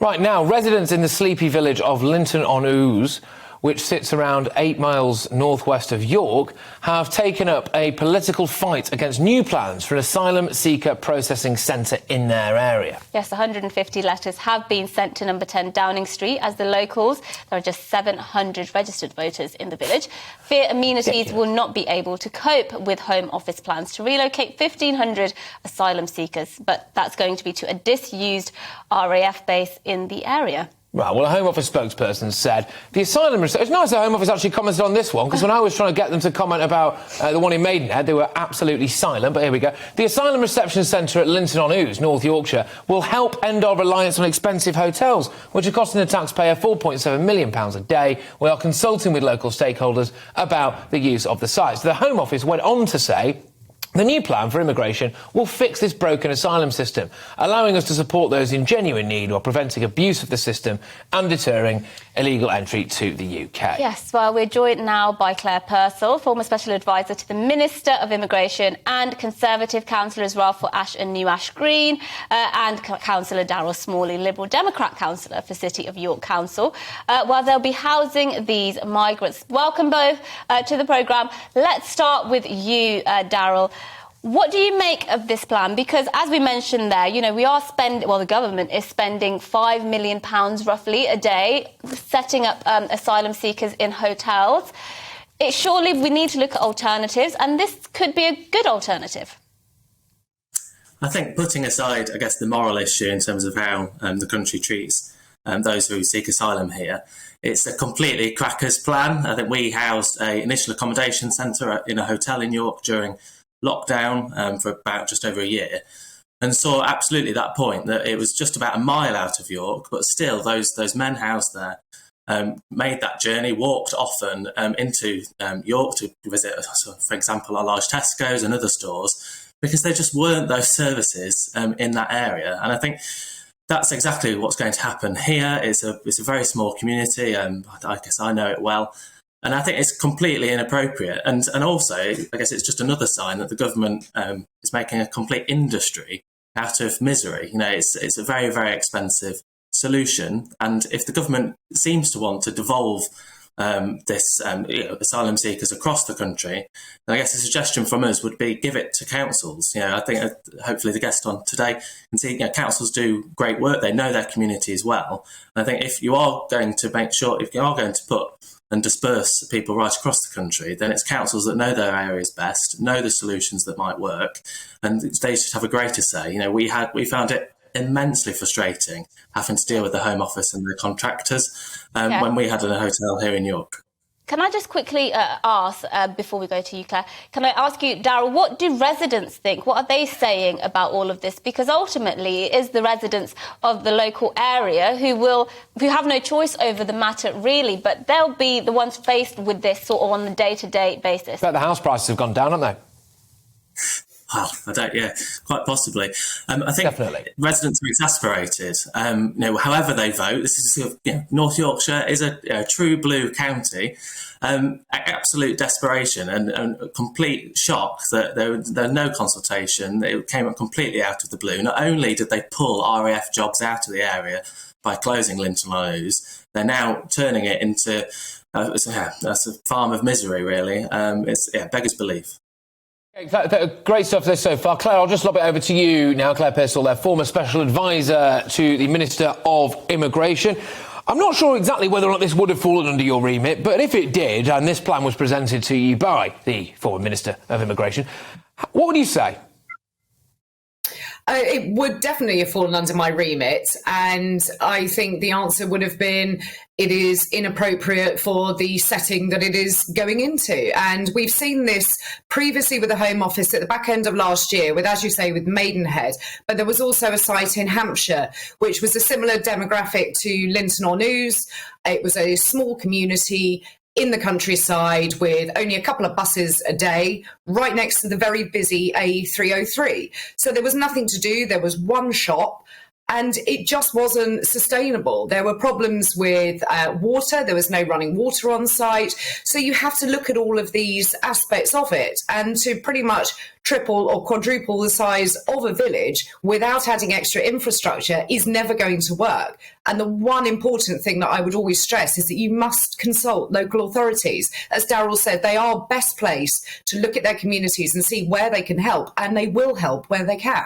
Right now, residents in the sleepy village of Linton-on-Ouse, which sits around 8 miles northwest of York, have taken up a political fight against new plans for an asylum seeker processing centre in their area. Yes, 150 letters have been sent to number 10 Downing Street as the locals. There are just 700 registered voters in the village. Fear amenities will not be able to cope with Home Office plans to relocate 1,500 asylum seekers, but that's going to be to a disused RAF base in the area. Right, well, a Home Office spokesperson said the asylum... It's nice the Home Office actually commented on this one, because when I was trying to get them to comment about the one in Maidenhead, they were absolutely silent, but here we go. The Asylum Reception Centre at Linton-on-Ouse, North Yorkshire, will help end our reliance on expensive hotels, which are costing the taxpayer £4.7 million a day. We are consulting with local stakeholders about the use of the sites. The Home Office went on to say the new plan for immigration will fix this broken asylum system, allowing us to support those in genuine need while preventing abuse of the system and deterring illegal entry to the UK. Yes, well, we're joined now by Claire Pearsall, former Special Advisor to the Minister of Immigration, and Conservative councillors Ralph for Ash and New Ash Green, and Councillor Darryl Smalley, Liberal Democrat councillor for City of York Council, while they'll be housing these migrants. Welcome both to the programme. Let's start with you, Darryl. What do you make of this plan? Because, as we mentioned there, you know, the government is spending £5 million roughly a day setting up asylum seekers in hotels. Surely we need to look at alternatives, and this could be a good alternative. I think, putting aside, I guess, the moral issue in terms of how the country treats those who seek asylum here, it's a completely crackers plan. I think we housed an initial accommodation centre in a hotel in York during lockdown for about just over a year, and saw absolutely that point, that it was just about a mile out of York, but still those men housed there made that journey, walked often into York to visit, for example, our large Tesco's and other stores, because there just weren't those services in that area. And I think that's exactly what's going to happen here. It's a very small community, I guess I know it well. And I think it's completely inappropriate. And also, I guess it's just another sign that the government is making a complete industry out of misery. You know, it's a very, very expensive solution. And if the government seems to want to devolve asylum seekers across the country, then I guess the suggestion from us would be give it to councils. You know, I think hopefully the guest on today can see, you know, councils do great work. They know their communities well. And I think if you are going to put and disperse people right across the country, then it's councils that know their areas best, know the solutions that might work, and they should have a greater say. You know, we found it immensely frustrating having to deal with the Home Office and the contractors when we had a hotel here in York. Can I just quickly ask, before we go to you, Claire, can I ask you, Darryl, what do residents think? What are they saying about all of this? Because ultimately it is the residents of the local area who have no choice over the matter, really, but they'll be the ones faced with this sort of on the day-to-day basis. But the house prices have gone down, haven't they? Oh, quite possibly. I think Definitely. Residents are exasperated. However they vote, this is North Yorkshire is a true blue county. Absolute desperation and a complete shock that there was no consultation. It came up completely out of the blue. Not only did they pull RAF jobs out of the area by closing Linton-on-Ouse, they're now turning it into that's a farm of misery, really. Beggars belief. Great stuff there so far. Claire, I'll just lob it over to you now. Claire Pearsall, their former Special Advisor to the Minister of Immigration. I'm not sure exactly whether or not this would have fallen under your remit, but if it did, and this plan was presented to you by the former Minister of Immigration, what would you say? It would definitely have fallen under my remit, and I think the answer would have been it is inappropriate for the setting that it is going into. And we've seen this previously with the Home Office at the back end of last year with, as you say, with Maidenhead, but there was also a site in Hampshire which was a similar demographic to Linton-on-Ouse. It was a small community in the countryside with only a couple of buses a day, right next to the very busy A303. So there was nothing to do. There was one shop. And it just wasn't sustainable. There were problems with water. There was no running water on site. So you have to look at all of these aspects of it. And to pretty much triple or quadruple the size of a village without adding extra infrastructure is never going to work. And the one important thing that I would always stress is that you must consult local authorities. As Darryl said, they are best placed to look at their communities and see where they can help, and they will help where they can.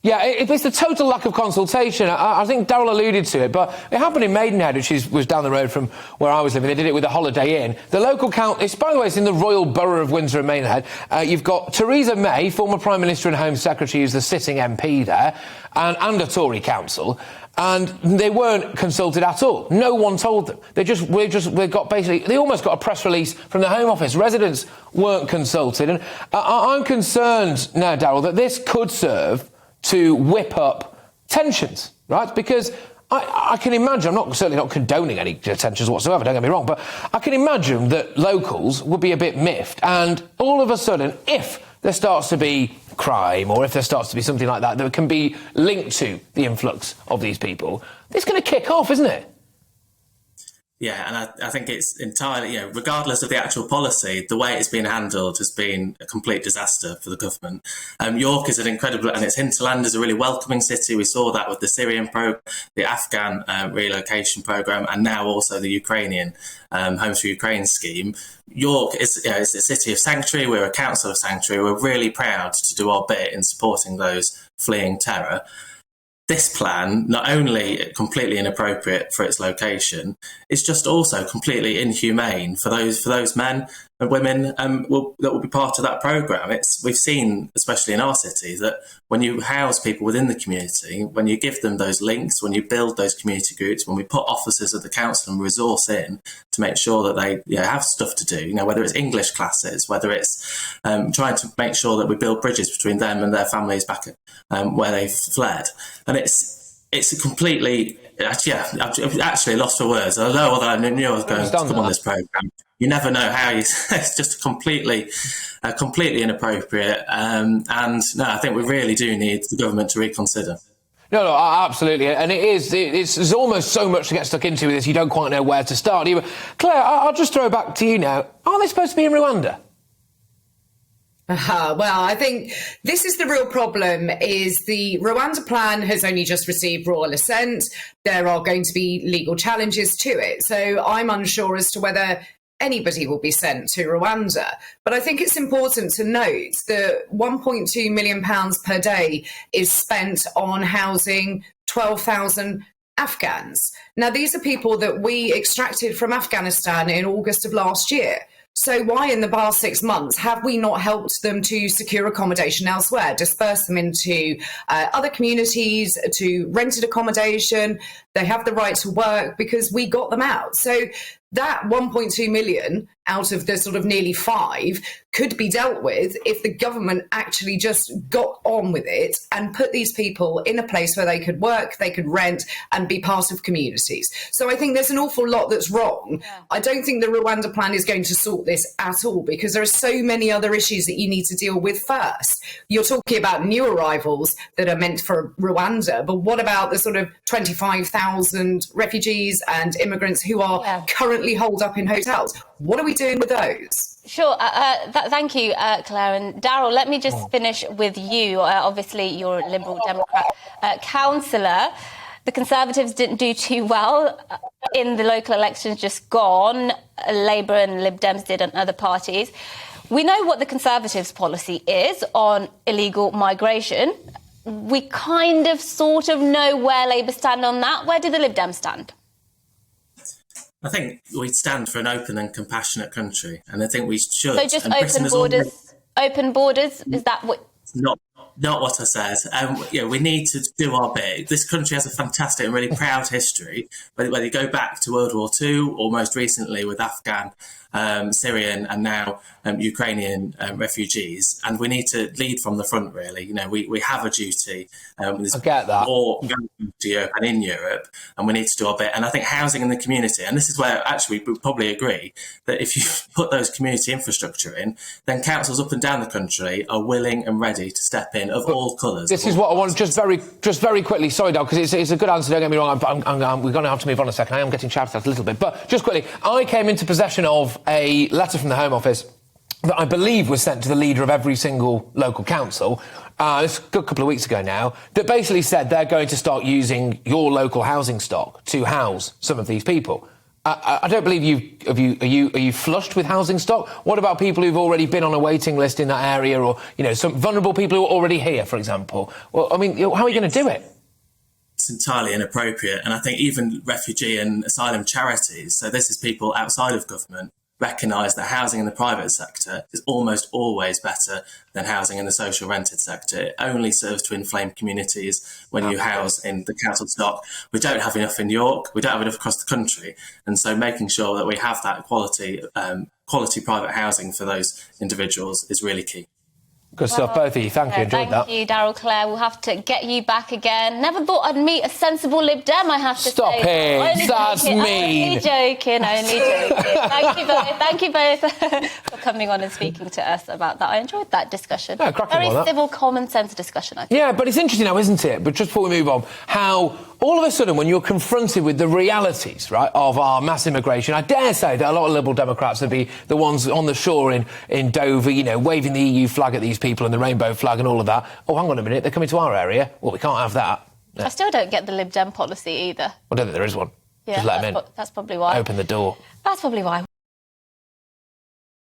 Yeah, it's the total lack of consultation. I think Darryl alluded to it, but it happened in Maidenhead, which was down the road from where I was living. They did it with a Holiday Inn. The local it's, by the way, it's in the Royal Borough of Windsor and Maidenhead. You've got Theresa May, former Prime Minister and Home Secretary, who's the sitting MP there, and a Tory council. And they weren't consulted at all. No one told them. They almost got a press release from the Home Office. Residents weren't consulted. And I'm concerned now, Darryl, that this could serve to whip up tensions, right? Because I can imagine, I'm certainly not condoning any tensions whatsoever, don't get me wrong, but I can imagine that locals would be a bit miffed, and all of a sudden, if there starts to be crime, or if there starts to be something like that can be linked to the influx of these people, it's going to kick off, isn't it? Yeah, and I think it's entirely, regardless of the actual policy, the way it's been handled has been a complete disaster for the government. York is an incredible, and its hinterland is a really welcoming city. We saw that with the Syrian program, the Afghan relocation program, and now also the Ukrainian Homes for Ukraine scheme. York is a city of sanctuary. We're a council of sanctuary. We're really proud to do our bit in supporting those fleeing terror. This plan, not only completely inappropriate for its location, it's just also completely inhumane for those men and women that will be part of that programme. We've seen, especially in our city, that when you house people within the community, when you give them those links, when you build those community groups, when we put officers of the council and resource in to make sure that they have stuff to do, whether it's English classes, whether it's trying to make sure that we build bridges between them and their families back where they've fled. And it's a completely... I've actually lost for words. I know that I knew I was going to come on this programme. You never know how it's just completely inappropriate. And no, I think we really do need the government to reconsider. No, absolutely. And there's almost so much to get stuck into with this, you don't quite know where to start. Claire, I'll just throw it back to you now. Are they supposed to be in Rwanda? Well, I think this is the real problem, is the Rwanda plan has only just received royal assent. There are going to be legal challenges to it. So I'm unsure as to whether anybody will be sent to Rwanda. But I think it's important to note that £1.2 million per day is spent on housing 12,000 Afghans. Now, these are people that we extracted from Afghanistan in August of last year. So why in the past 6 months have we not helped them to secure accommodation elsewhere, disperse them into other communities, to rented accommodation? They have the right to work because we got them out. So that 1.2 million out of the sort of nearly 5 could be dealt with if the government actually just got on with it and put these people in a place where they could work, they could rent and be part of communities. So I think there's an awful lot that's wrong. Yeah. I don't think the Rwanda plan is going to sort this at all, because there are so many other issues that you need to deal with first. You're talking about new arrivals that are meant for Rwanda, but what about the sort of 25,000 refugees and immigrants who are currently holed up in hotels? What are we doing with those? Sure. Thank you, Claire. And Darryl, let me just finish with you. Obviously, you're a Liberal Democrat councillor. The Conservatives didn't do too well in the local elections just gone. Labour and Lib Dems did, and other parties. We know what the Conservatives' policy is on illegal migration. We kind of sort of know where Labour stand on that. Where do the Lib Dems stand? I think we stand for an open and compassionate country, and I think we should. So just open borders. Open borders, is that what? Not what I said. We need to do our bit. This country has a fantastic and really proud history. Whether you go back to World War II or most recently with Afghan Syrian and now Ukrainian refugees, and we need to lead from the front. Really, you know, we have a duty. There's I get that. more going to Europe and in Europe, and we need to do our bit. And I think housing in the community, and this is where actually we probably agree that if you put those community infrastructure in, then councils up and down the country are willing and ready to step in of all colours. This is what I want, just very quickly. Sorry, Darryl, because it's a good answer. Don't get me wrong. We're going to have to move on a second. I am getting shouted at a little bit, but just quickly, I came into possession of a letter from the Home Office that I believe was sent to the leader of every single local council. It's a good couple of weeks ago now. That basically said they're going to start using your local housing stock to house some of these people. I don't believe are you flushed with housing stock? What about people who've already been on a waiting list in that area, or some vulnerable people who are already here, for example? Well, I mean, how are you going to do it? It's entirely inappropriate, and I think even refugee and asylum charities, so this is people outside of government, recognise that housing in the private sector is almost always better than housing in the social rented sector. It only serves to inflame communities when you house in the council stock. We don't have enough in York, we don't have enough across the country, and so making sure that we have that quality private housing for those individuals is really key. Good stuff, both of you. Thank you. Enjoyed that. Thank you, Darryl. Claire, we'll have to get you back again. Never thought I'd meet a sensible Lib Dem, I have to Stop say. it. That's mean. Only joking. Thank you both for coming on and speaking to us about that. I enjoyed that discussion. Yeah, cracking Very one, that. civil, common sense discussion, I think. Yeah, but it's interesting now, isn't it? But just before we move on, how all of a sudden, when you're confronted with the realities, right, of our mass immigration, I dare say that a lot of Liberal Democrats would be the ones on the shore in Dover, waving the EU flag at these people and the rainbow flag and all of that. Oh, hang on a minute, they're coming to our area. Well, we can't have that. Yeah. I still don't get the Lib Dem policy either. I don't think there is one. Yeah, Just let them in. That's probably why. Open the door. That's probably why.